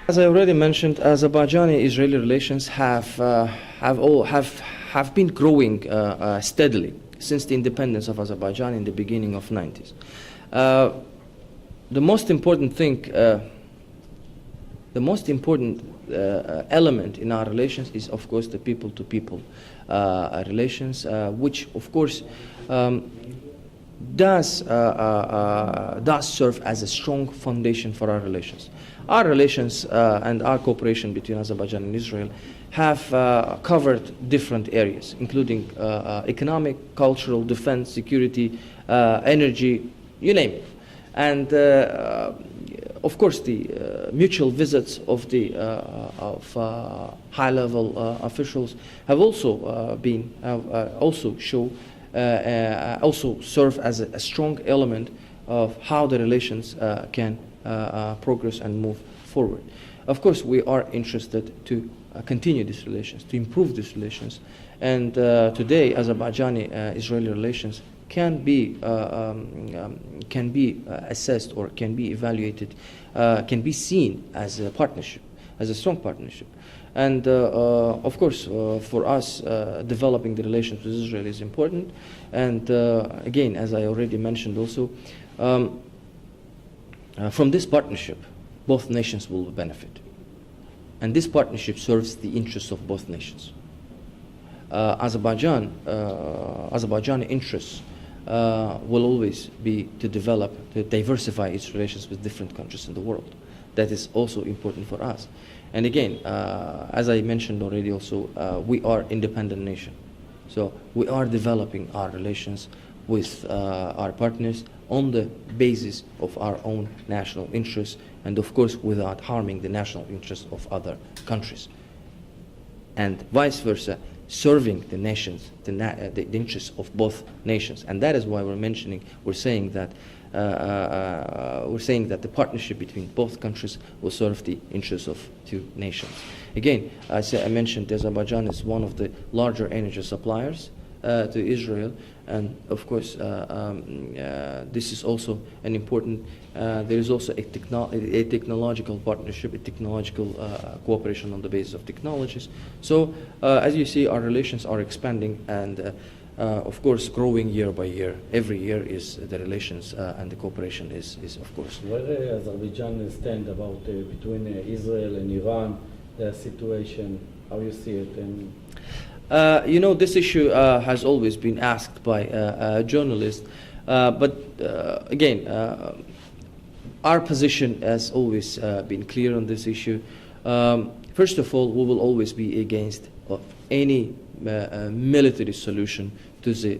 As I already mentioned, Azerbaijani-Israeli relations have been growing steadily since the independence of Azerbaijan in the beginning of 90s. The most important thing, element in our relations is, of course, the people-to-people relations, which, of course, does serve as a strong foundation for our relations. Our relations and our cooperation between Azerbaijan and Israel have covered different areas, including economic, cultural, defense, security, energy, you name it. And of course, the mutual visits of high-level officials have also also serve as a strong element of how the relations can progress and move forward. Of course, we are interested to continue these relations, to improve these relations, and today Azerbaijani-Israeli relations can be assessed or can be evaluated, can be seen as a partnership, as a strong partnership. And of course, for us, developing the relations with Israel is important. And again, as I already mentioned also, from this partnership, both nations will benefit. And this partnership serves the interests of both nations. Azerbaijani interests will always be to diversify its relations with different countries in the world. That is also important for us. And again, as I mentioned already also, we are an independent nation. So we are developing our relations with our partners on the basis of our own national interests, and of course without harming the national interests of other countries. And vice versa, serving the nations, the interests of both nations. And that is why we're saying that the partnership between both countries will serve the interests of two nations. Again, as I mentioned, Azerbaijan is one of the larger energy suppliers to Israel, and of course this is also an important, there is also a technological partnership, a technological cooperation on the basis of technologies. So as you see, our relations are expanding and of course growing year by year. Every year is the relations and the cooperation is of course. Where Azerbaijan stand about between Israel and Iran, the situation, how you see it? And you know, this issue has always been asked by journalists, but again, our position has always been clear on this issue. First of all, we will always be against any military solution to the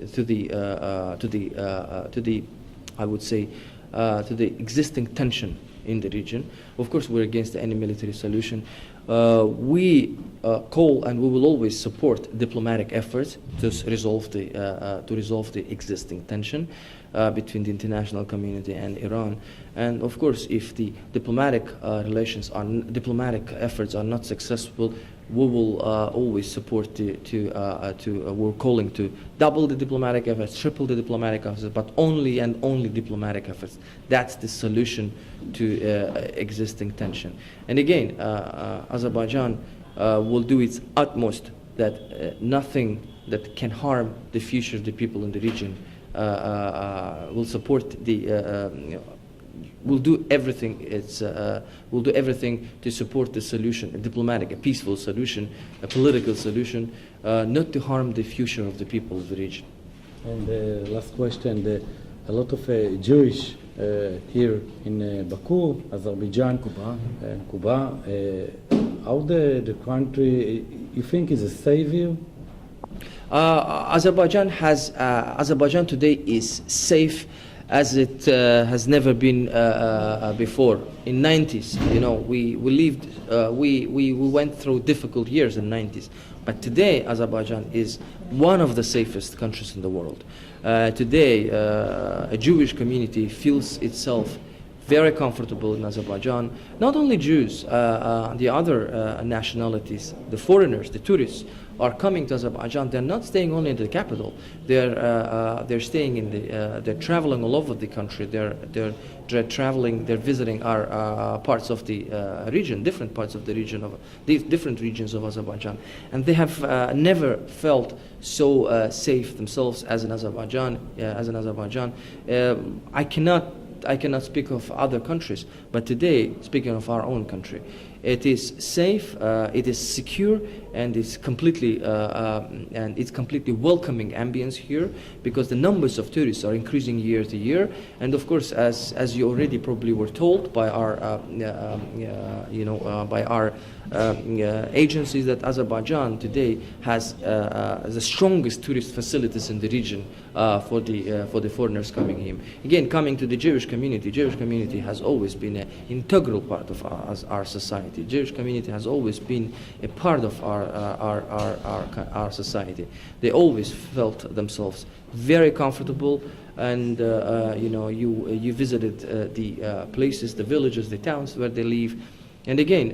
I would say to the existing tension in the region. Of course, we're against any military solution. We call and we will always support diplomatic efforts to resolve the existing tension between the international community and Iran. And of course, if the diplomatic diplomatic efforts are not successful, we will always support we're calling to double the diplomatic efforts, triple the diplomatic efforts, but only and only diplomatic efforts. That's the solution to existing tension. And again, Azerbaijan will do its utmost that nothing that can harm the future of the people in the region will support will do everything. Will do everything to support the solution, a diplomatic, a peaceful solution, a political solution, not to harm the future of the people of the region. And last question: a lot of Jewish here in Baku, Azerbaijan, Kuba. How the country you think is a savior? Azerbaijan today is safe as it has never been before. In 90s, you know, we went through difficult years in 90s, but today Azerbaijan is one of the safest countries in the world. Today, a Jewish community feels itself very comfortable in Azerbaijan. Not only Jews, the other nationalities, the foreigners, the tourists, are coming to Azerbaijan, they're not staying only in the capital. They're staying in the. They're traveling all over the country. They're traveling. They're visiting our parts of the region, different parts of the region of different regions of Azerbaijan, and they have never felt so safe themselves as in Azerbaijan. I cannot speak of other countries, but today, speaking of our own country, it is safe, it is secure, and it's completely welcoming ambience here, because the numbers of tourists are increasing year to year. And of course, as you already probably were told by our agencies, that Azerbaijan today has the strongest tourist facilities in the region for the foreigners coming here. Again, coming to the Jewish community has always been an integral part of our society. Jewish community has always been a part of our society. They always felt themselves very comfortable, and you visited the places, the villages, the towns where they live. And again,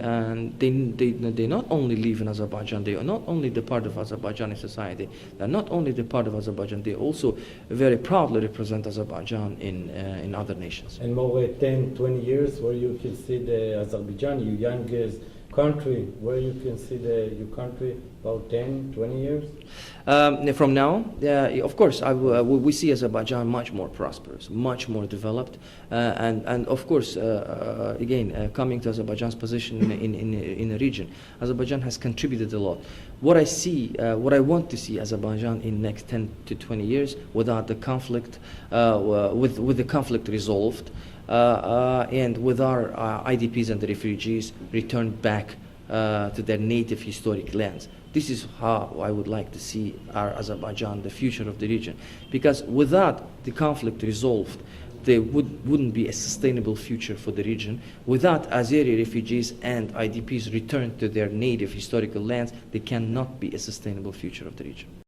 they not only live in Azerbaijan, they are not only the part of Azerbaijani society, they are not only the part of Azerbaijan, they also very proudly represent Azerbaijan in other nations. And more 10, 20 years, where you can see the Azerbaijan, your youngest country, where you can see your country about 10, 20 years? From now, of course, we see Azerbaijan much more prosperous, much more developed, and of course, again, coming to Azerbaijan's position in the region, Azerbaijan has contributed a lot. What I want to see Azerbaijan in next 10 to 20 years, without the conflict, with the conflict resolved, and with our IDPs and the refugees returned back to their native historic lands. This is how I would like to see our Azerbaijan, the future of the region. Because without the conflict resolved, there wouldn't be a sustainable future for the region. Without Azeri refugees and IDPs returned to their native historical lands, there cannot be a sustainable future of the region.